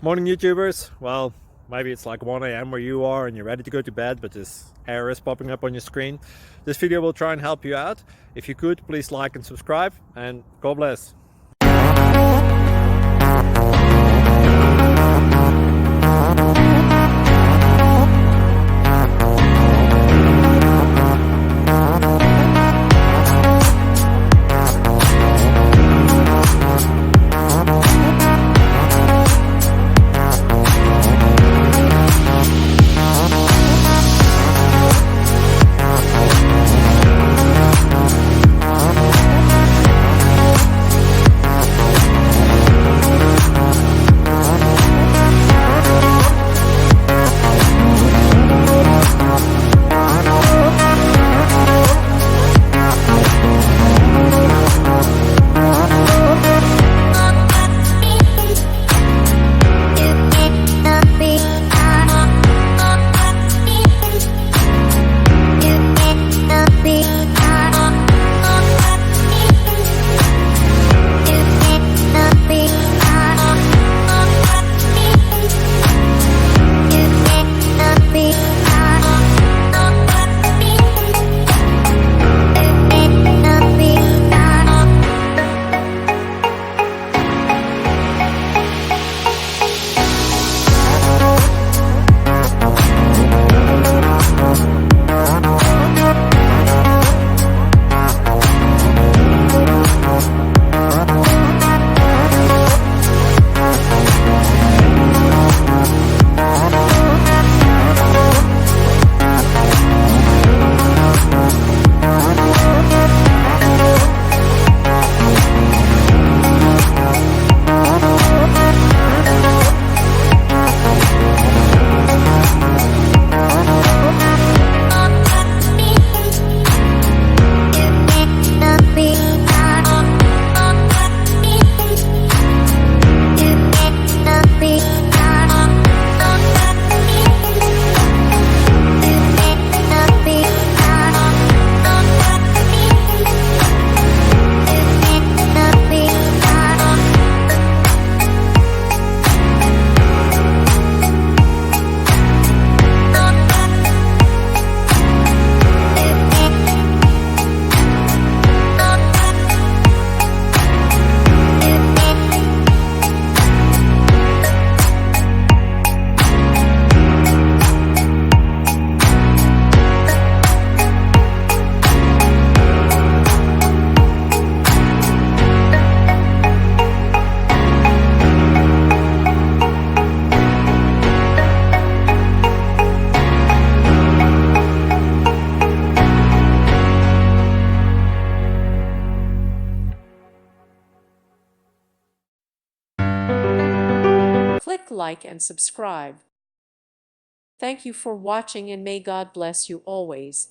Morning YouTubers. Well, maybe it's like 1 a.m. where you are and you're ready to go to bed, but this error is popping up on your screen. This video will try and help you out. If you could, please like and subscribe, and God bless. Click like and subscribe. Thank you for watching, and may God bless you always.